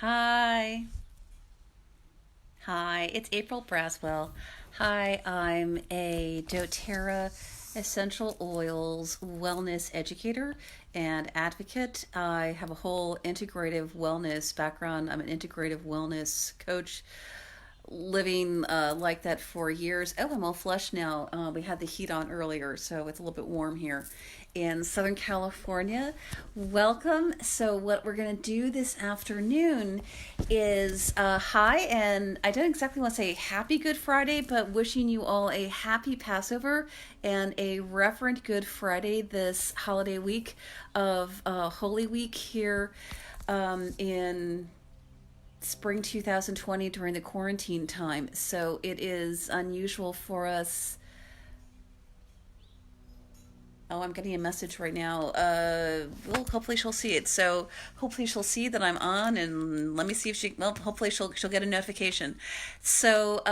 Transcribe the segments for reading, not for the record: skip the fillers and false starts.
Hi. Hi, it's April Braswell. Hi, I'm a doTERRA essential oils wellness educator and advocate. I have a whole integrative wellness background. I'm an integrative wellness coach, living like that for years. Oh, I'm all flushed now. We had the heat on earlier, so it's a little bit warm here in Southern California. Welcome. So, what we're going to do this afternoon is hi, and I don't exactly want to say happy Good Friday, but wishing you all a happy Passover and a reverent Good Friday this holiday week of Holy Week here in spring 2020 during the quarantine time. So it is unusual for us. Oh, I'm getting a message right now. Well, hopefully she'll see it. So hopefully she'll see that I'm on, and let me see if she. Well, hopefully she'll get a notification. So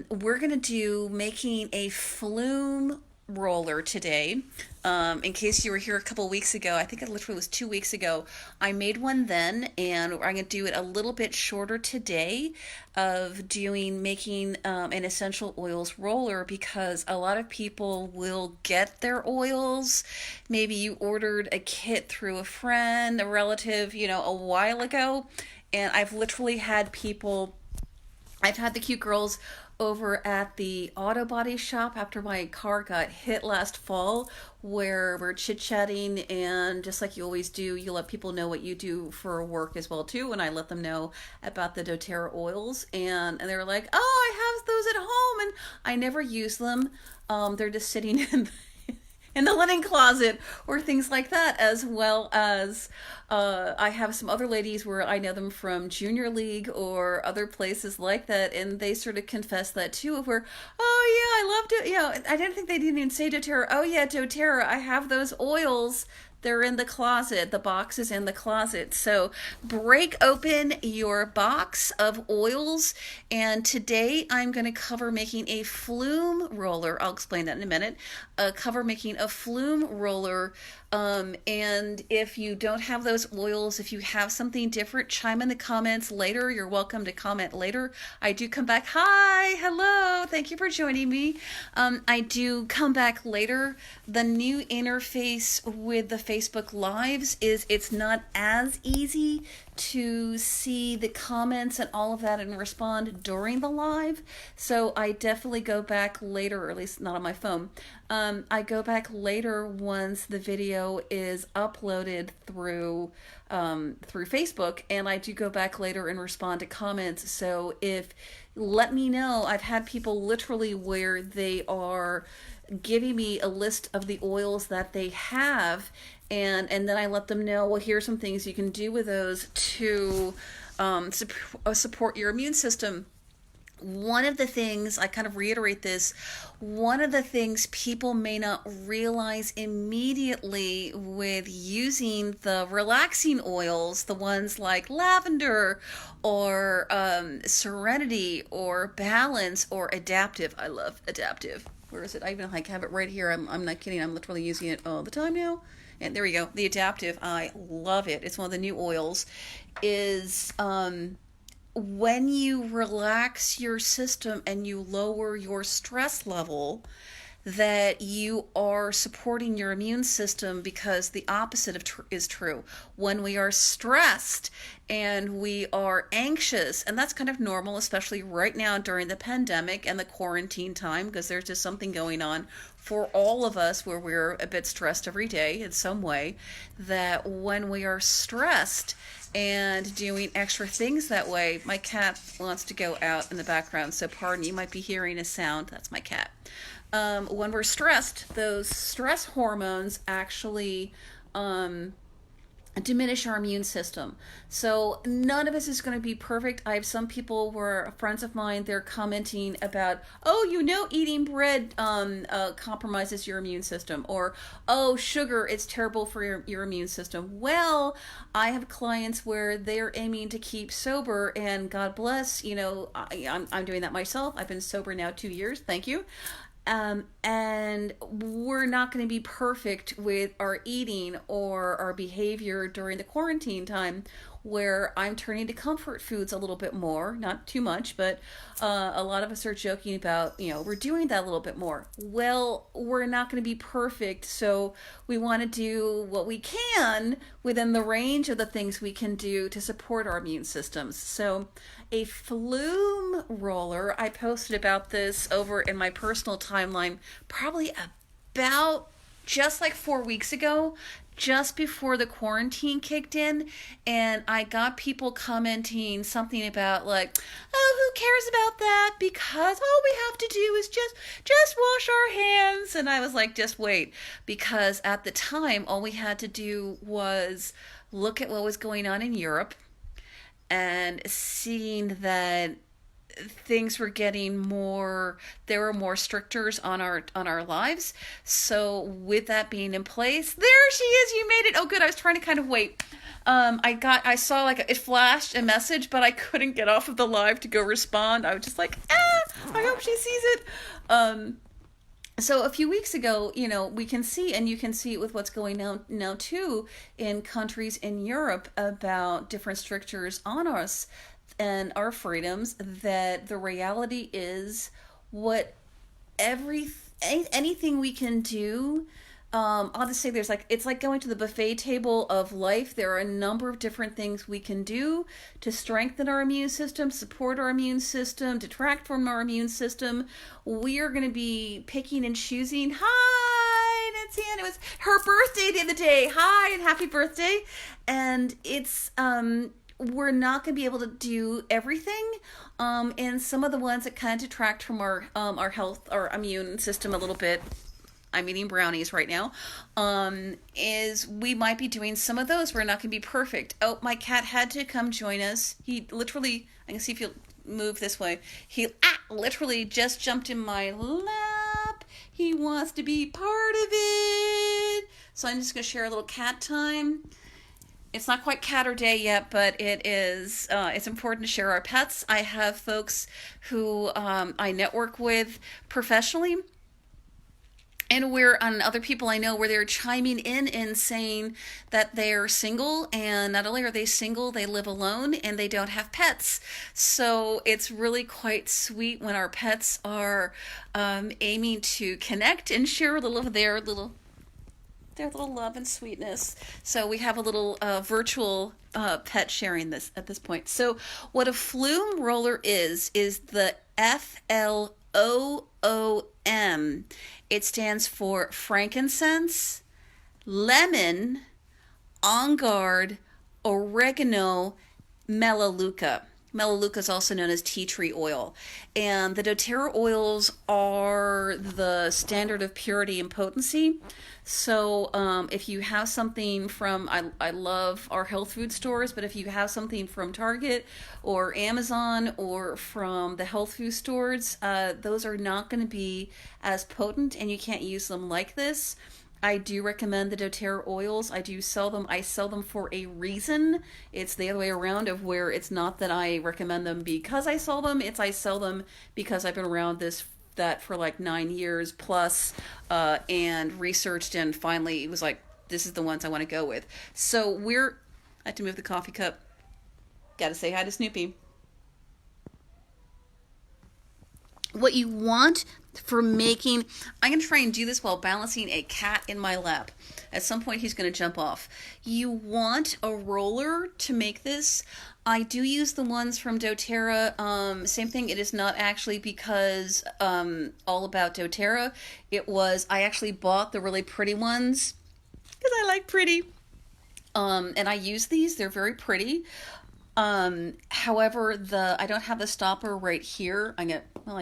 we're gonna do making a flume roller today. In case you were here a couple weeks ago, I think it literally was 2 weeks ago. I made one then, and I'm going to do it a little bit shorter today of doing making an essential oils roller because a lot of people will get their oils. Maybe you ordered a kit through a friend, a relative, a while ago, and I've had the cute girls over at the auto body shop after my car got hit last fall, where we're chit chatting, and just like you always do, you let people know what you do for work as well too. And I let them know about the DoTerra oils, and they were like, "Oh, I have those at home, and I never use them. They're just sitting in the linen closet," or things like that, as well as I have some other ladies where I know them from junior league or other places like that, and they sort of confess that too, where, "Oh yeah, I loved it." I didn't think they didn't even say doTERRA. "Oh yeah, doTERRA, I have those oils. They're in the closet. The box is in the closet." So break open your box of oils. And today I'm going to cover making a flume roller. I'll explain that in a minute. Cover making a flume roller. And if you don't have those oils, if you have something different, chime in the comments later. You're welcome to comment later. I do come back. Hi, hello. Thank you for joining me. I do come back later. The new interface with the Facebook Lives is it's not as easy to see the comments and all of that and respond during the live. So I definitely go back later, or at least not on my phone. I go back later once the video is uploaded through Facebook, and I do go back later and respond to comments. So if let me know, I've had people literally where they are giving me a list of the oils that they have, and then I let them know, well, here's some things you can do with those to support your immune system. One of the things, I kind of reiterate this, one of the things people may not realize immediately with using the relaxing oils, the ones like lavender or serenity or balance or adaptive. I love adaptive. Where is it? I even have it right here. I'm not kidding. I'm literally using it all the time now. And there we go. The adaptive. I love it. It's one of the new oils. Is when you relax your system and you lower your stress level, that you are supporting your immune system, because the opposite is true. When we are stressed and we are anxious, and that's kind of normal, especially right now during the pandemic and the quarantine time, because there's just something going on for all of us where we're a bit stressed every day in some way, that when we are stressed and doing extra things that way, my cat wants to go out in the background, so pardon, you might be hearing a sound. That's my cat. When we're stressed, those stress hormones actually diminish our immune system. So none of us is going to be perfect. I have some people where friends of mine, they're commenting about, "Oh, eating bread compromises your immune system," or, "Oh, sugar, it's terrible for your immune system." Well, I have clients where they're aiming to keep sober, and God bless, I'm doing that myself. I've been sober now 2 years. Thank you. And we're not going to be perfect with our eating or our behavior during the quarantine time. where I'm turning to comfort foods a little bit more, not too much, but a lot of us are joking about, we're doing that a little bit more. Well, we're not going to be perfect, so we want to do what we can within the range of the things we can do to support our immune systems. So a flume roller, I posted about this over in my personal timeline probably about just like 4 weeks ago, just before the quarantine kicked in, and I got people commenting something about like, oh, who cares about that, because all we have to do is just wash our hands. And I was like, just wait, because at the time all we had to do was look at what was going on in Europe and seeing that things were getting more, there were more stricters on our lives. So with that being in place, there she is, you made it. Oh good, I was trying to kind of wait. I saw like it flashed a message, but I couldn't get off of the live to go respond. I was just like, I hope she sees it. So a few weeks ago, we can see, and you can see it with what's going on now too in countries in Europe about different strictures on us and our freedoms, that the reality is anything we can do. I'll just say it's like going to the buffet table of life. There are a number of different things we can do to strengthen our immune system, support our immune system, detract from our immune system. We are going to be picking and choosing. Hi, Nancy Ann. It was her birthday the other day. Hi, and happy birthday. And it's, we're not going to be able to do everything. And some of the ones that kind of detract from our health, our immune system a little bit, I'm eating brownies right now, is we might be doing some of those. We're not going to be perfect. Oh, my cat had to come join us. He literally, I can see if you'll move this way, he literally just jumped in my lap. He wants to be part of it. So I'm just going to share a little cat time. It's not quite catter day yet, but it is. It's important to share our pets. I have folks who I network with professionally, and other people I know where they're chiming in and saying that they're single, and not only are they single, they live alone and they don't have pets. So it's really quite sweet when our pets are aiming to connect and share a little of their little love and sweetness. So we have a little virtual pet sharing this at this point. So what a flume roller is the FLOOM. It stands for frankincense, lemon, Onguard, oregano, melaleuca. Melaleuca is also known as tea tree oil. And the doTERRA oils are the standard of purity and potency. So if you have something from, I love our health food stores, but if you have something from Target or Amazon or from the health food stores, those are not going to be as potent, and you can't use them like this. I do recommend the doTERRA oils. I do sell them. I sell them for a reason. It's the other way around, of where it's not that I recommend them because I sell them. It's I sell them because I've been around that for like 9 years plus, and researched, and finally it was like, this is the ones I want to go with. So I have to move the coffee cup. Got to say hi to Snoopy. What you want for making, I'm going to try and do this while balancing a cat in my lap. At some point he's going to jump off. You want a roller to make this. I do use the ones from doTERRA. Same thing, it is not actually because all about doTERRA. I actually bought the really pretty ones because I like pretty. And I use these, they're very pretty. However, I don't have the stopper right here. I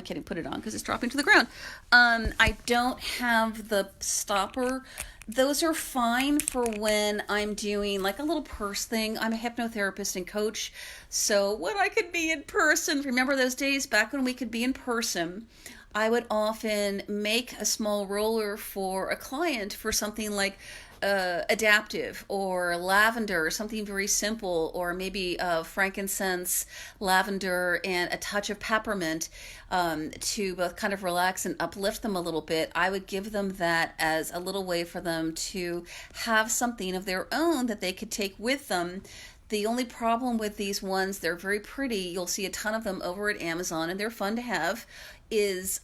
can't even put it on because it's dropping to the ground. I don't have the stopper. Those are fine for when I'm doing like a little purse thing. I'm a hypnotherapist and coach. So when I could be in person, remember those days back when we could be in person, I would often make a small roller for a client for something like adaptive or lavender, something very simple, or maybe frankincense, lavender, and a touch of peppermint, to both kind of relax and uplift them a little bit. I would give them that as a little way for them to have something of their own that they could take with them The only problem with these ones, they're very pretty. You'll see a ton of them over at Amazon, and they're fun to have. Is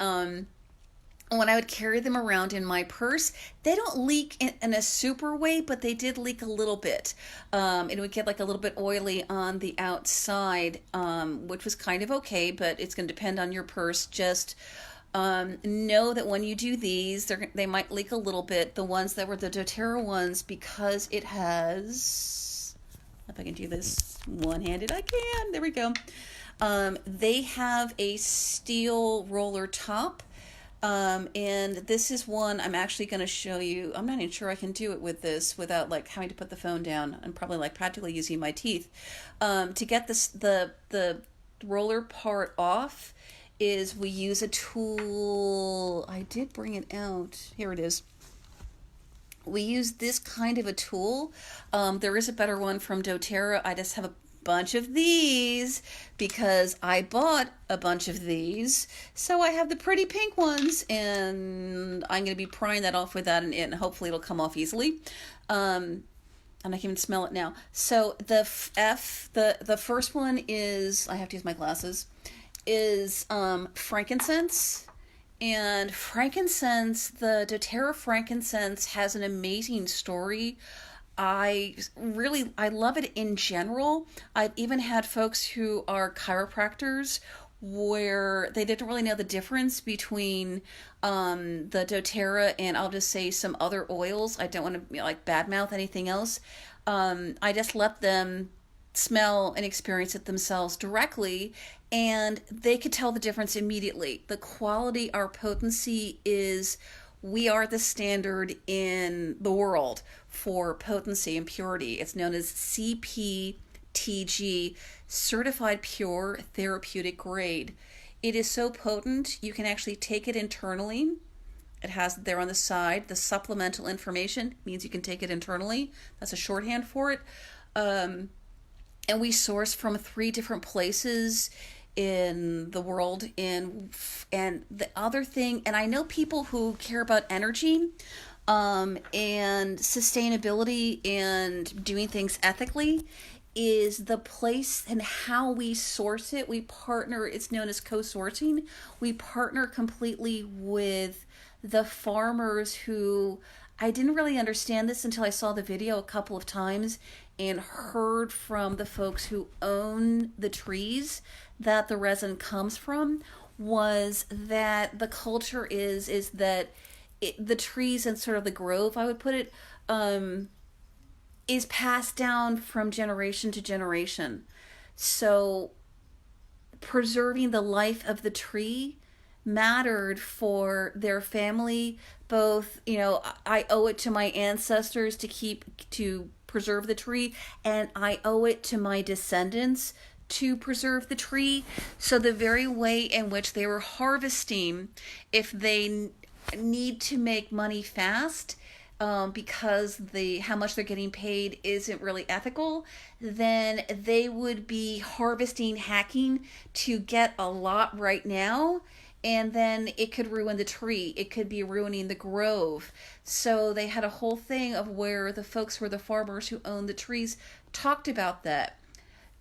when I would carry them around in my purse, they don't leak in a super way, but they did leak a little bit. It would get like a little bit oily on the outside, which was kind of okay, but it's going to depend on your purse. Just know that when you do these, they might leak a little bit. The ones that were the doTERRA ones, because it has, if I can do this one-handed, I can. There we go. They have a steel roller top. And this is one I'm actually going to show you. I'm not even sure I can do it with this without like having to put the phone down. I'm probably like practically using my teeth. To get this the roller part off is we use a tool. I did bring it out. Here it is. We use this kind of a tool. There is a better one from doTERRA. I just have a bunch of these because I bought a bunch of these. So I have the pretty pink ones, and I'm going to be prying that off with that, and hopefully it'll come off easily. And I can even smell it now. So the the first one is, I have to use my glasses, is frankincense. And frankincense, the doTERRA frankincense has an amazing story. I love it in general. I've even had folks who are chiropractors where they didn't really know the difference between the doTERRA and, I'll just say, some other oils. I don't want to like badmouth anything else. I just let them smell and experience it themselves directly, and they could tell the difference immediately. The quality, our potency is, we are the standard in the world for potency and purity. It's known as CPTG, Certified Pure Therapeutic Grade. It is so potent, you can actually take it internally. It has there on the side, the supplemental information means you can take it internally. That's a shorthand for it. And we source from 3 different places in the world. And the other thing, and I know people who care about energy and sustainability and doing things ethically, is the place and how we source it. We partner, it's known as co-sourcing. We partner completely with the farmers who, I didn't really understand this until I saw the video a couple of times and heard from the folks who own the trees that the resin comes from, was that the culture is that the trees and sort of the grove, I would put it, is passed down from generation to generation. So preserving the life of the tree mattered for their family. Both, I owe it to my ancestors to preserve the tree, and I owe it to my descendants to preserve the tree. So the very way in which they were harvesting, if they need to make money fast, because how much they're getting paid isn't really ethical, then they would be harvesting, hacking to get a lot right now, and then it could ruin the tree. It could be ruining the grove. So they had a whole thing of where the folks who were the farmers who owned the trees talked about that.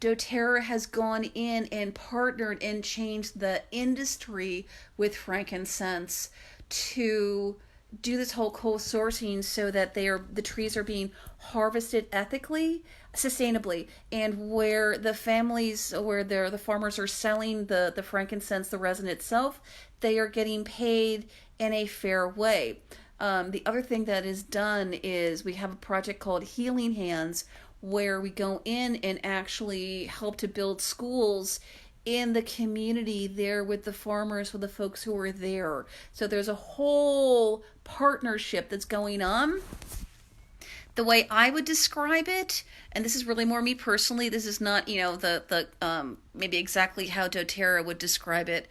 doTERRA has gone in and partnered and changed the industry with frankincense to do this whole co-sourcing so that the trees are being harvested ethically, sustainably, and where the farmers are selling the frankincense, the resin itself, they are getting paid in a fair way. The other thing that is done is we have a project called Healing Hands, where we go in and actually help to build schools in the community there with the farmers, with the folks who are there. So there's a whole partnership that's going on. The way I would describe it, and this is really more me personally, this is not, the maybe exactly how doTERRA would describe it.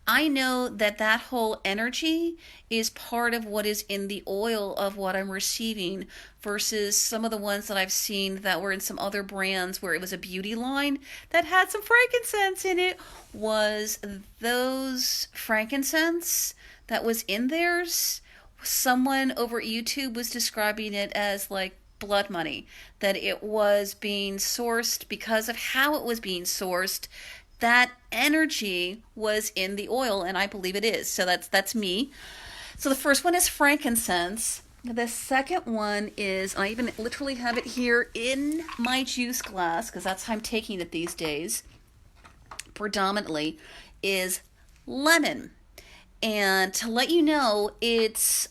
I know that whole energy is part of what is in the oil of what I'm receiving, versus some of the ones that I've seen that were in some other brands where it was a beauty line that had some frankincense in it. Was those frankincense that was in theirs, someone over YouTube was describing it as like blood money, that it was being sourced because of how it was being sourced. That energy was in the oil, and I believe it is. So that's me. So the first one is frankincense. The second one is, I even literally have it here in my juice glass because that's how I'm taking it these days, predominantly, is lemon. And to let you know, it's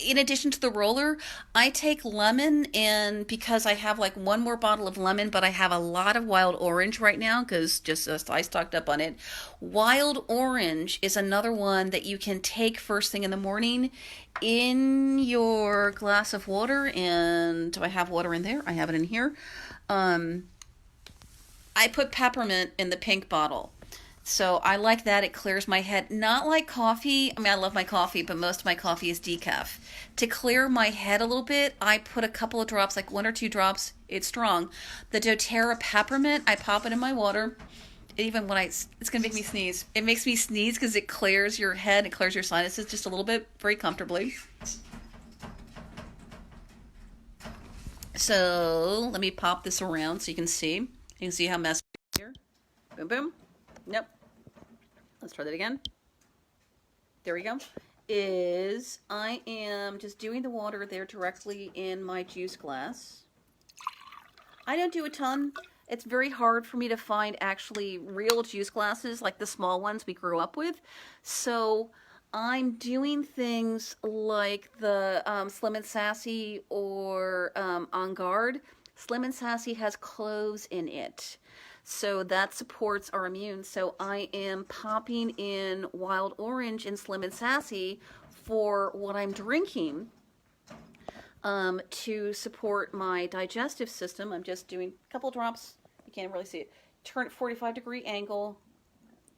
in addition to the roller, I take lemon, and because I have like one more bottle of lemon, but I have a lot of wild orange right now because just I stocked up on it. Wild orange is another one that you can take first thing in the morning in your glass of water. And do I have water in there? I have it in here. I put peppermint in the pink bottle. So I like that. It clears my head. Not like coffee. I mean, I love my coffee, but most of my coffee is decaf. To clear my head a little bit, I put a couple of drops, like 1 or 2 drops. It's strong. The doTERRA peppermint, I pop it in my water. Even when it's going to make me sneeze. It makes me sneeze because it clears your head. It clears your sinuses just a little bit, very comfortably. So let me pop this around so you can see. You can see how messy it is here. Boom, boom. Nope. Let's try that again. There we go. I am just doing the water there directly in my juice glass. I don't do a ton. It's very hard for me to find actually real juice glasses like the small ones we grew up with. So I'm doing things like the Slim and Sassy or Onguard. Slim and Sassy has cloves in it. So that supports our immune. So I am popping in wild orange and Slim and Sassy for what I'm drinking to support my digestive system. I'm just doing a couple drops. You can't really see it. Turn it 45-degree angle.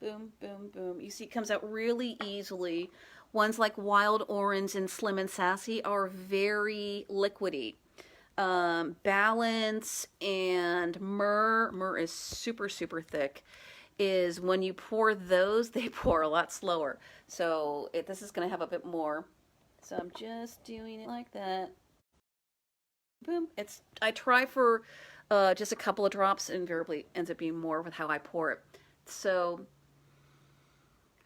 Boom, boom, boom. You see it comes out really easily. Ones like wild orange and Slim and Sassy are very liquidy. Balance and myrrh is super thick, is when you pour those, they pour a lot slower. So this is going to have a bit more. So I'm just doing it like that. Boom. I try for just a couple of drops, and invariably ends up being more with how I pour it. So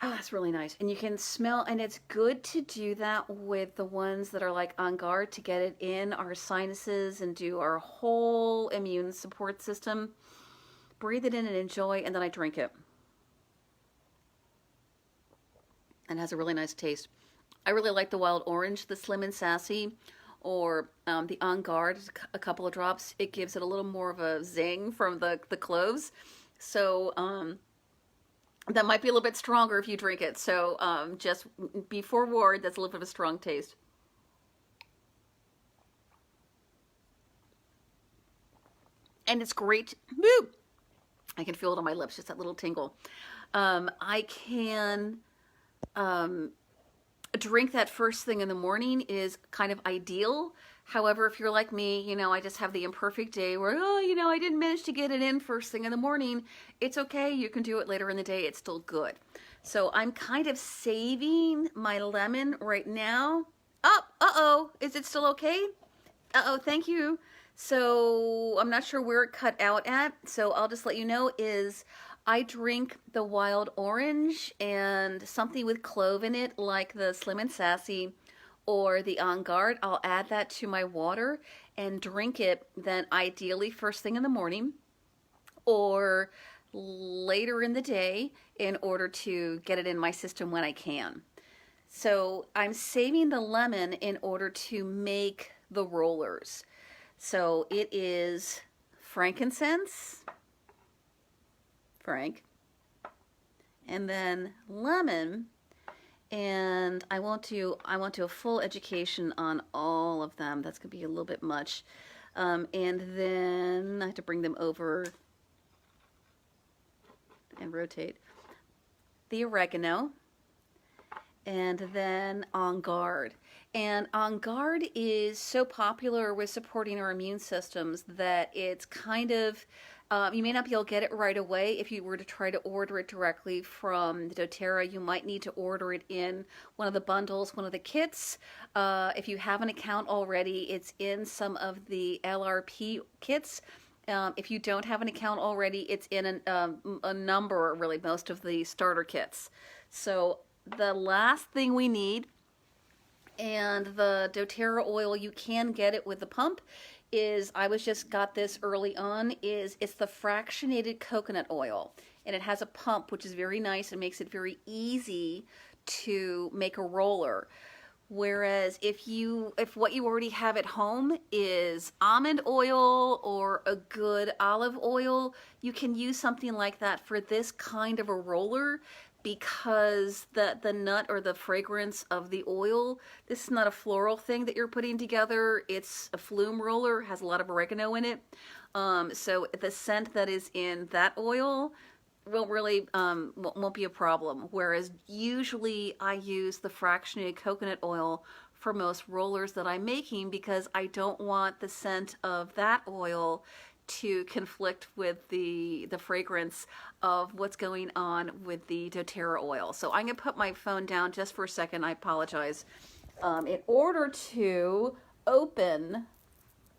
that's really nice. And you can smell, and it's good to do that with the ones that are like Onguard to get it in our sinuses and do our whole immune support system. Breathe it in and enjoy, and then I drink it. And it has a really nice taste. I really like the wild orange, the Slim and Sassy, or the Onguard, a couple of drops. It gives it a little more of a zing from the cloves. So, that might be a little bit stronger if you drink it. So just be forewarned, that's a little bit of a strong taste. And it's great. Woo! I can feel it on my lips, just that little tingle. I can drink that first thing in the morning is kind of ideal. However, if you're like me, I just have the imperfect day where, I didn't manage to get it in first thing in the morning. It's okay. You can do it later in the day. It's still good. So I'm kind of saving my lemon right now. Oh, is it still okay? Thank you. So I'm not sure where it cut out at. So I'll just let you know is I drink the wild orange and something with clove in it, like the Slim and Sassy or the Onguard. I'll add that to my water and drink it then ideally first thing in the morning or later in the day in order to get it in my system when I can. So I'm saving the lemon in order to make the rollers. So it is frankincense, and then lemon. And I want to a full education on all of them. That's going to be a little bit much. And then I have to bring them over and rotate. The oregano. And then Onguard. And Onguard is so popular with supporting our immune systems that it's kind of You may not be able to get it right away. If you were to try to order it directly from the doTERRA, you might need to order it in one of the bundles, one of the kits. If you have an account already, it's in some of the LRP kits. If you don't have an account already, it's in a number, really, most of the starter kits. So the last thing we need, and the doTERRA oil, you can get it with the pump, is, I was just got this early on, is it's the fractionated coconut oil. And it has a pump, which is very nice and makes it very easy to make a roller. Whereas if what you already have at home is almond oil or a good olive oil, you can use something like that for this kind of a roller, because the nut or the fragrance of the oil, this is not a floral thing that you're putting together. It's a flume roller, has a lot of oregano in it. So the scent that is in that oil will really won't be a problem. Whereas usually I use the fractionated coconut oil for most rollers that I'm making, because I don't want the scent of that oil to conflict with the fragrance of what's going on with the doTERRA oil. So I'm going to put my phone down just for a second. I apologize. In order to open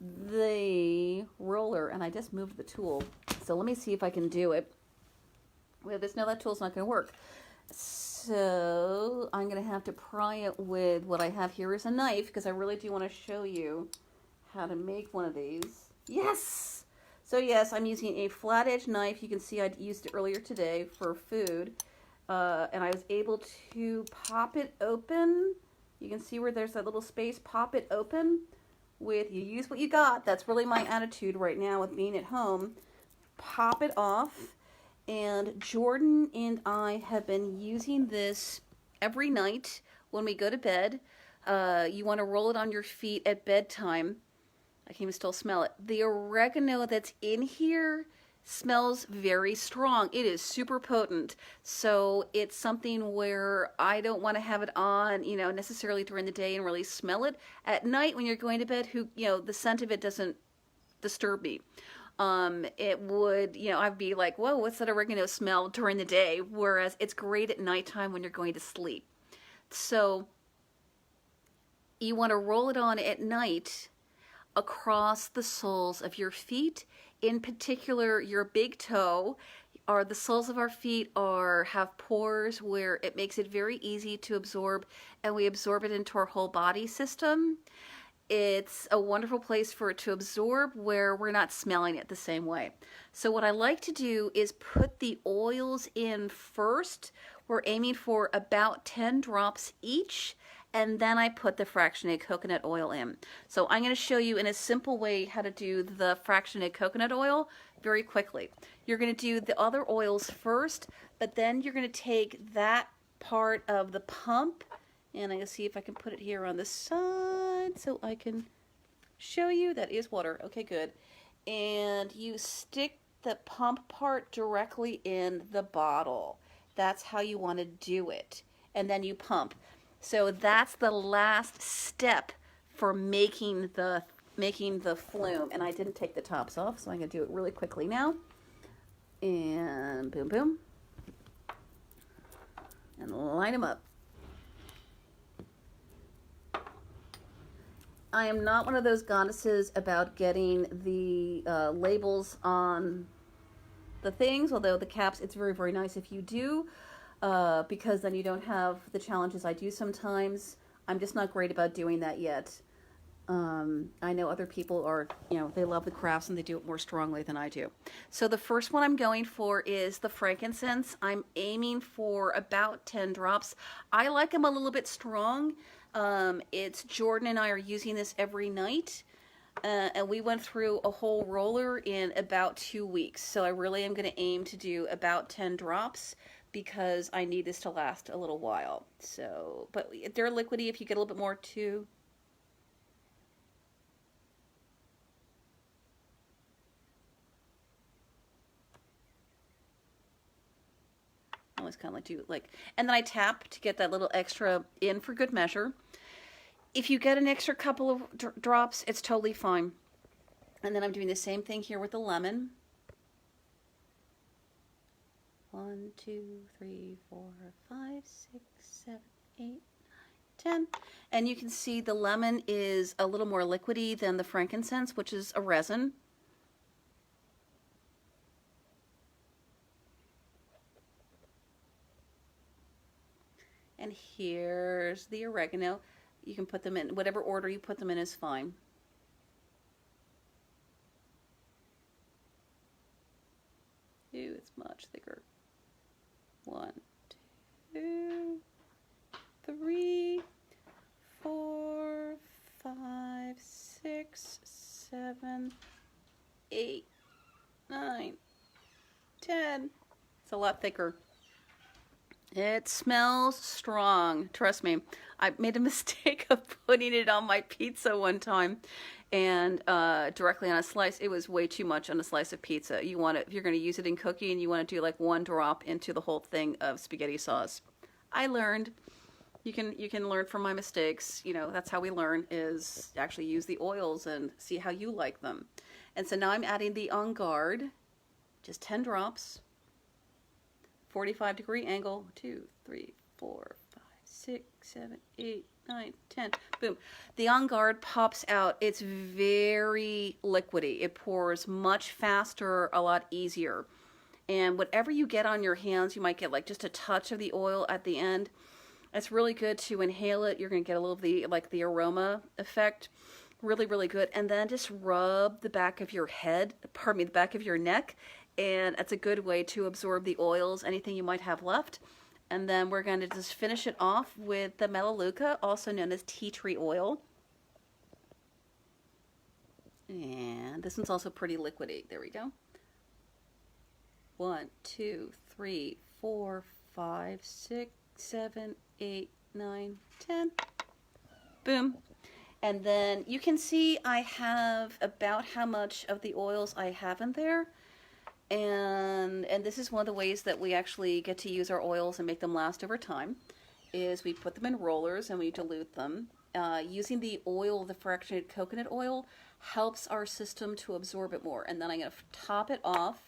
the roller, and I just moved the tool, so let me see if I can do it. Well, no, that tool's not going to work. So I'm going to have to pry it with what I have here is a knife, because I really do want to show you how to make one of these. Yes! So yes, I'm using a flat edge knife. You can see I used it earlier today for food. And I was able to pop it open. You can see where there's that little space. Pop it open with, you use what you got. That's really my attitude right now with being at home. Pop it off. And Jordan and I have been using this every night when we go to bed. You want to roll it on your feet at bedtime. I can even still smell it. The oregano that's in here smells very strong. It is super potent. So it's something where I don't want to have it on, necessarily during the day and really smell it. At night when you're going to bed, the scent of it doesn't disturb me. It would, I'd be like, whoa, what's that oregano smell during the day? Whereas it's great at nighttime when you're going to sleep. So you want to roll it on at night across the soles of your feet, in particular your big toe. Or the soles of our feet have pores where it makes it very easy to absorb, and we absorb it into our whole body system. It's a wonderful place for it to absorb where we're not smelling it the same way. So what I like to do is put the oils in first. We're aiming for about 10 drops each, and then I put the fractionated coconut oil in. So I'm going to show you in a simple way how to do the fractionated coconut oil very quickly. You're going to do the other oils first, but then you're going to take that part of the pump, and I'm going to see if I can put it here on the side so I can show you. That is water. Okay, good. And you stick the pump part directly in the bottle. That's how you want to do it. And then you pump. So that's the last step for making the flume. And I didn't take the tops off, so I'm going to do it really quickly now. And boom, boom. And line them up. I am not one of those goddesses about getting the labels on the things, although the caps, it's very, very nice if you do. Because then you don't have the challenges I do sometimes. I'm just not great about doing that yet. I know other people are, they love the crafts and they do it more strongly than I do. So the first one I'm going for is the frankincense. I'm aiming for about 10 drops. I like them a little bit strong. It's Jordan and I are using this every night. And we went through a whole roller in about 2 weeks. So I really am going to aim to do about 10 drops, because I need this to last a little while. So, but they're liquidy if you get a little bit more too. I always kind of like to and then I tap to get that little extra in for good measure. If you get an extra couple of drops, it's totally fine. And then I'm doing the same thing here with the lemon. 1, 2, 3, 4, 5, 6, 7, 8, 10. And you can see the lemon is a little more liquidy than the frankincense, which is a resin. And here's the oregano. You can put them in whatever order you put them in is fine. Ooh, it's much thicker. 1, 2, 3, 4, 5, 6, 7, 8, 9, 10. It's a lot thicker. It smells strong. Trust me. I made a mistake of putting it on my pizza one time, and directly on a slice. It was way too much on a slice of pizza. You want it, if you're going to use it in cooking, you want to do like 1 drop into the whole thing of spaghetti sauce. I learned. You can learn from my mistakes. You know, that's how we learn, is actually use the oils and see how you like them. And so now I'm adding the Onguard, just 10 drops. 45-degree angle, 2, 3, 4, 5, 6, 7, 8, 9, 10. Boom. The Onguard pops out. It's very liquidy. It pours much faster, a lot easier. And whatever you get on your hands, you might get like just a touch of the oil at the end. It's really good to inhale it. You're going to get a little of the, like the aroma effect. Really, really good. And then just rub the back of your head, pardon me, the back of your neck. And that's a good way to absorb the oils, anything you might have left. And then we're going to just finish it off with the Melaleuca, also known as tea tree oil. And this one's also pretty liquidy. There we go. 1, 2, 3, 4, 5, 6, 7, 8, 9, 10. Boom. And then you can see I have about how much of the oils I have in there. And this is one of the ways that we actually get to use our oils and make them last over time, is we put them in rollers and we dilute them. Using the oil, the fractionated coconut oil, helps our system to absorb it more. And then I'm going to top it off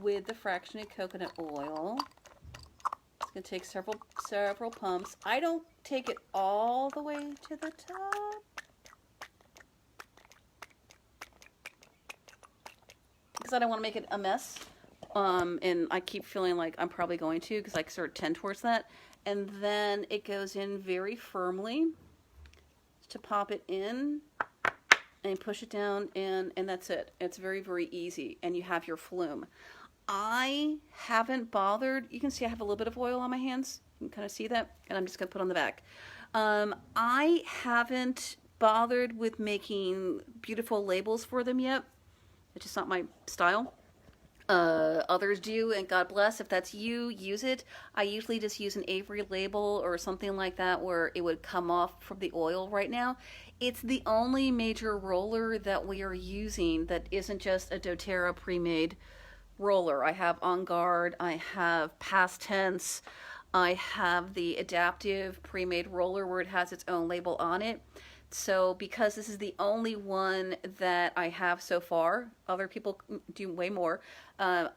with the fractionated coconut oil. It's going to take several pumps. I don't take it all the way to the top. Because I don't want to make it a mess, and I keep feeling like I'm probably going to, because I sort of tend towards that. And then it goes in very firmly to pop it in and push it down, and that's it. It's very, very easy, and you have your flume. I haven't bothered. You can see I have a little bit of oil on my hands. You can kind of see that, and I'm just going to put on the back. I haven't bothered with making beautiful labels for them yet. It's just not my style. Others do, and God bless. If that's you, use it. I usually just use an Avery label or something like that where it would come off from the oil right now. It's the only major roller that we are using that isn't just a doTERRA pre-made roller. I have Onguard, I have Past Tense, I have the adaptive pre-made roller where it has its own label on it. So because this is the only one that I have so far, other people do way more, I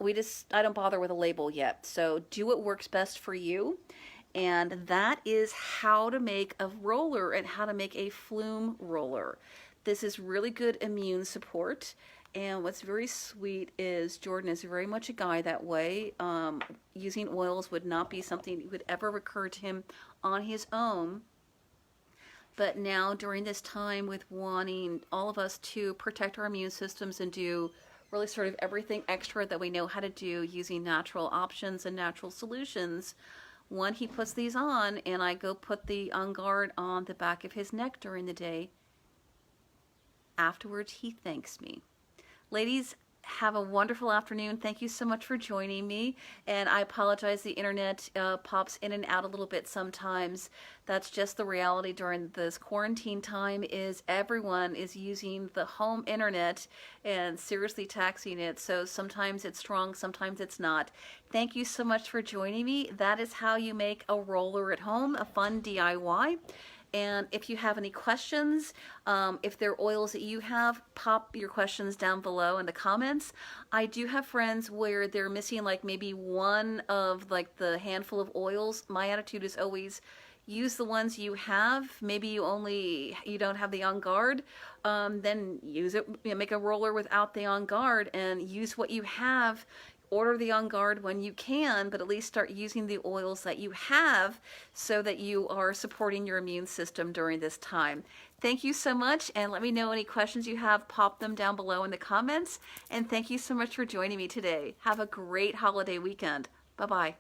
don't bother with a label yet. So do what works best for you. And that is how to make a roller and how to make a flume roller. This is really good immune support. And what's very sweet is Jordan is very much a guy that way. Using oils would not be something that would ever recur to him on his own. But now during this time with wanting all of us to protect our immune systems and do really sort of everything extra that we know how to do using natural options and natural solutions, when he puts these on and I go put the Onguard on the back of his neck during the day, afterwards he thanks me. Ladies, have a wonderful afternoon. Thank you so much for joining me. And I apologize, the internet pops in and out a little bit sometimes. That's just the reality during this quarantine time, is everyone is using the home internet and seriously taxing it. So sometimes it's strong, sometimes it's not. Thank you so much for joining me. That is how you make a roller at home, a fun DIY. And if you have any questions, if there are oils that you have, pop your questions down below in the comments. I do have friends where they're missing like maybe one of like the handful of oils. My attitude is always use the ones you have. Maybe you don't have the Onguard, then use it, make a roller without the Onguard and use what you have. Order the Onguard when you can, but at least start using the oils that you have so that you are supporting your immune system during this time. Thank you so much, and let me know any questions you have. Pop them down below in the comments, and thank you so much for joining me today. Have a great holiday weekend. Bye-bye.